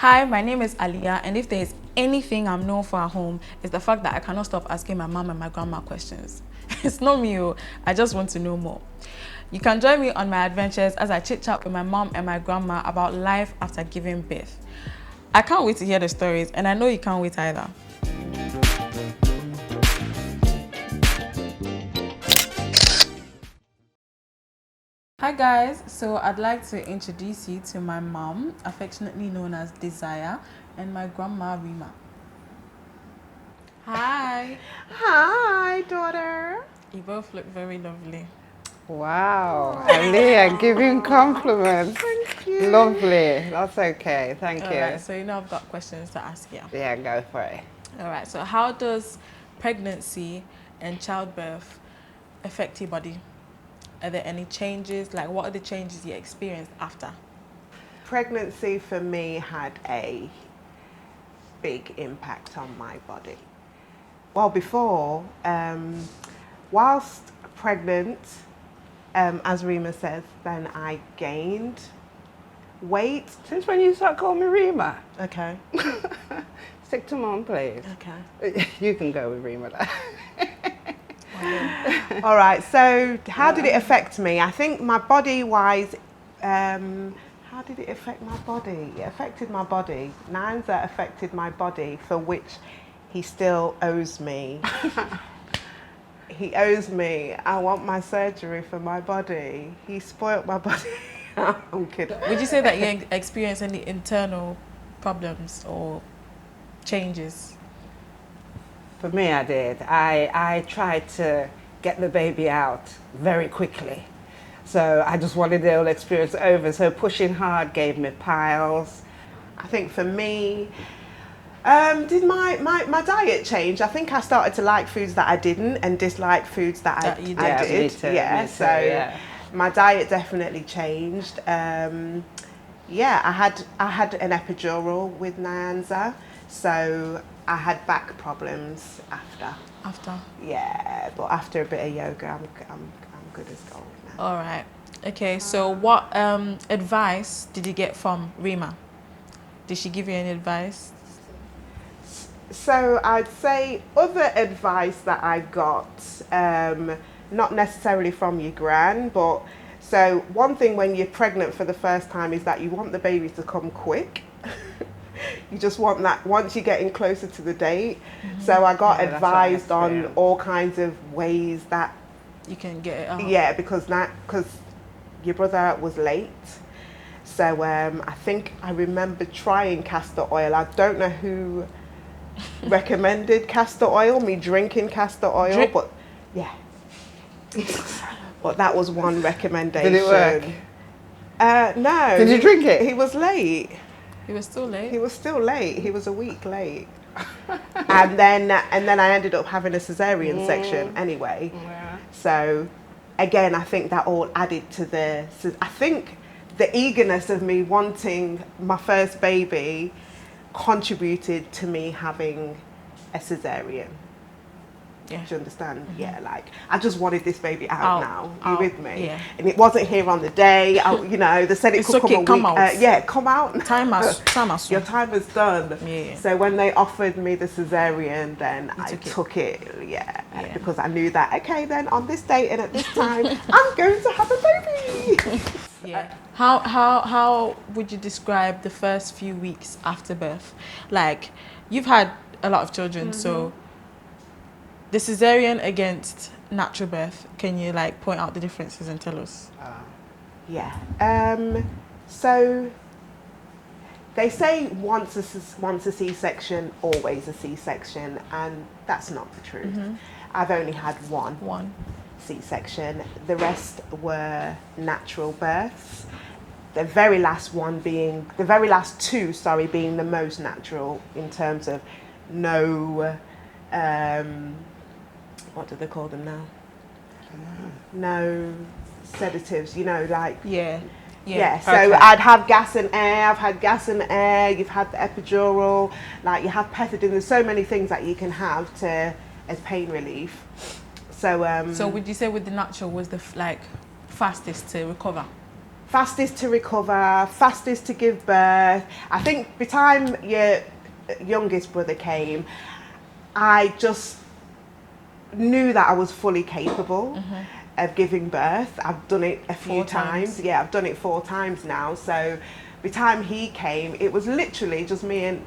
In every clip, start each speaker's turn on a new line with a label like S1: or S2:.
S1: Hi, my name is Aliyah, and if there is anything I'm known for at home, it's the fact that I cannot stop asking my mom and my grandma questions. It's not me, I just want to know more. You can join me on my adventures as I chit-chat with my mom and my grandma about life after giving birth. I can't wait to hear the stories, and I know you can't wait either. Hi guys, so I'd like to introduce you to my mom, affectionately known as Desire, and my grandma Rima. Hi.
S2: Hi, daughter.
S1: You both look very lovely.
S2: Wow, Aliyah, giving compliments.
S1: Thank you.
S2: Lovely. That's okay. Thank you.
S1: Alright, so you know I've got questions to ask you.
S2: Yeah, go for it.
S1: Alright, so how does pregnancy and childbirth affect your body? Are there any changes? Like, what are the changes you experienced after?
S2: Pregnancy for me had a big impact on my body. Well, before, whilst pregnant, as Rima says, then I gained weight.
S3: Since when you start calling me Rima?
S2: Okay.
S3: Stick to mom, please.
S2: Okay.
S3: You can go with Rima.
S2: All right, so how did it affect me? I think my body-wise, how did it affect my body? It affected my body. Nyanza affected my body, for which he still owes me. He owes me. I want my surgery for my body. He spoiled my body. I'm kidding.
S1: Would you say that you experienced any internal problems or changes?
S3: For me, I did. I tried to get the baby out very quickly. So I just wanted the whole experience over. So pushing hard gave me piles.
S2: I think for me, did my diet change? I think I started to like foods that I didn't and dislike foods that I did.
S3: Me too,
S2: Yeah,
S3: me too,
S2: so
S3: yeah.
S2: my diet definitely changed. Yeah, I had an epidural with Nyanza, so I had back problems after.
S1: After?
S2: Yeah, but after a bit of yoga, I'm good as gold now.
S1: All right. Okay, so what advice did you get from Rima? Did she give you any advice?
S2: So I'd say other advice that I got, not necessarily from your gran, but so one thing when you're pregnant for the first time is that you want the baby to come quick. You just want that once you're getting closer to the date. Mm-hmm. So I got advised on all kinds of ways that
S1: you can get it out.
S2: Yeah, because your brother was late. So I think I remember trying castor oil. I don't know who recommended castor oil, me drinking castor oil, but yeah. But that was one recommendation.
S3: Did it work?
S2: No.
S3: Did you drink it?
S2: He was late.
S1: He was still late?
S2: He was still late. He was a week late. and then I ended up having a cesarean section anyway. Yeah. So again, I think that all added to I think the eagerness of me wanting my first baby contributed to me having a cesarean. Yeah. Do you understand? Mm-hmm. Yeah, like I just wanted this baby out now. You with me?
S1: Yeah.
S2: And it wasn't here on the day. They said it could come a week.
S1: Come out.
S2: Yeah, come out.
S1: Time has
S2: Your time is done.
S1: Yeah.
S2: So when they offered me the cesarean, then I took it. Yeah, because I knew that. Okay, then on this date and at this time, I'm going to have a baby.
S1: Yeah. How would you describe the first few weeks after birth? Like, you've had a lot of children, so the cesarean against natural birth, can you like point out the differences and tell us?
S2: Yeah. So they say once a C-section, always a C-section, and that's not the truth. Mm-hmm. I've only had one C-section. The rest were natural births. The very last two being the most natural in terms of no. What do they call them now? No sedatives, like...
S1: Yeah.
S2: So I'd have gas and air, I've had gas and air, you've had the epidural, like you have pethidine, there's so many things that you can have as pain relief. So
S1: so would you say with the natural was the fastest to recover?
S2: fastest to recover, fastest to give birth. I think by the time your youngest brother came, I just knew that I was fully capable of giving birth. I've done it a few times. Yeah, I've done it 4 times now. So by the time he came, it was literally just me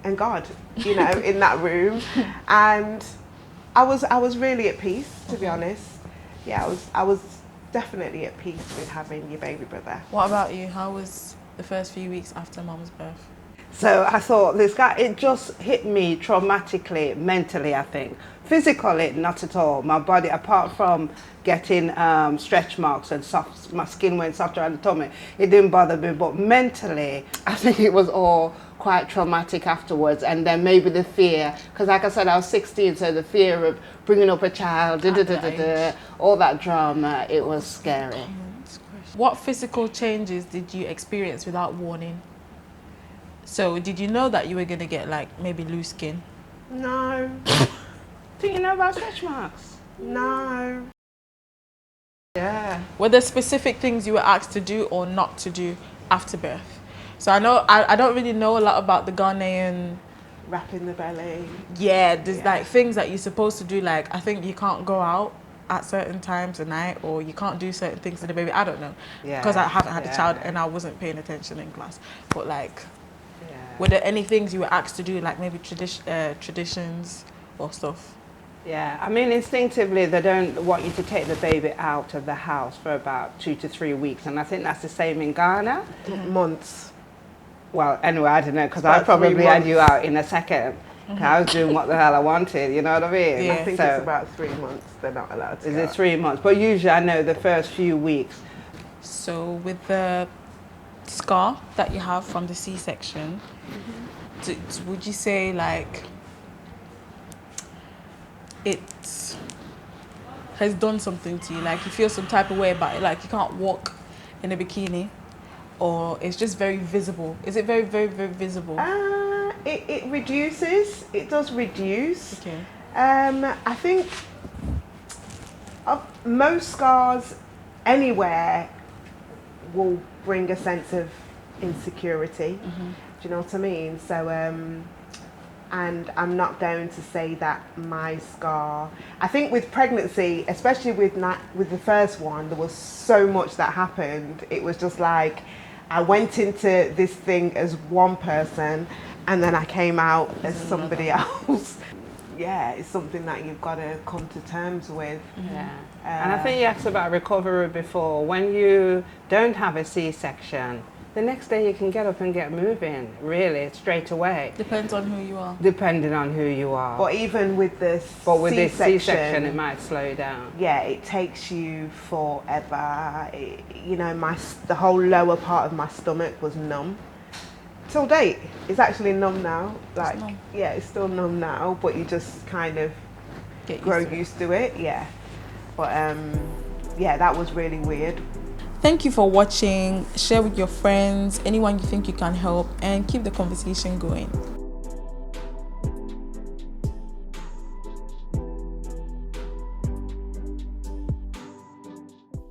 S2: and God, you know, in that room. And I was really at peace, to be honest. Yeah, I was definitely at peace with having your baby brother.
S1: What about you? How was the first few weeks after Mom's birth?
S3: So I thought this guy, it just hit me traumatically, mentally, I think. Physically, not at all. My body, apart from getting stretch marks and soft, my skin went softer on the tummy, it didn't bother me. But mentally, I think it was all quite traumatic afterwards. And then maybe the fear, because like I said, I was 16, so the fear of bringing up a child, all that drama, it was scary.
S1: What physical changes did you experience without warning? So did you know that you were going to get like maybe loose skin?
S2: No.
S3: Do you know about stretch marks?
S2: No. Yeah.
S1: Were there specific things you were asked to do or not to do after birth? So I know, I don't really know a lot about the Ghanaian...
S2: Wrapping the belly.
S1: Yeah, there's like things that you're supposed to do, like I think you can't go out at certain times of night, or you can't do certain things to the baby. I don't know.
S3: Yeah.
S1: Because I haven't had a child and I wasn't paying attention in class. But like, were there any things you were asked to do, like maybe traditions or stuff?
S3: Yeah, I mean, instinctively, they don't want you to take the baby out of the house for about 2 to 3 weeks. And I think that's the same in Ghana.
S2: Months.
S3: Well, anyway, I don't know, because I probably had you out in a second. I was doing what the hell I wanted, you know what I mean?
S2: Yeah. I think it's about 3 months they're not allowed to
S3: Is
S2: go.
S3: it 3 months? But usually I know the first few weeks.
S1: So with the scar that you have from the C-section, would you say like it has done something to you? Like you feel some type of way about it, like you can't walk in a bikini, or it's just very visible? Is it very, very, very visible?
S2: It reduces. It does reduce.
S1: Okay.
S2: I think most scars anywhere will bring a sense of insecurity. Do you know what I mean? So, and I'm not going to say that my scar. I think with pregnancy, especially with the first one, there was so much that happened. It was just like I went into this thing as one person, and then I came out as somebody else. Yeah, it's something that you've got to come to terms with.
S3: Yeah. And I think you asked about recovery before. When you don't have a C-section, the next day you can get up and get moving, really, straight away.
S1: Depends on who you are.
S3: Depending on who you are.
S2: But even with this
S3: this C-section, it might slow down.
S2: Yeah, it takes you forever. You know, the whole lower part of my stomach was numb. Till date, it's actually numb now. Like,
S1: numb.
S2: yeah, it's still numb now, but you just kind of grow used to it. Yeah, but yeah, that was really weird.
S1: Thank you for watching. Share with your friends, anyone you think you can help, and keep the conversation going.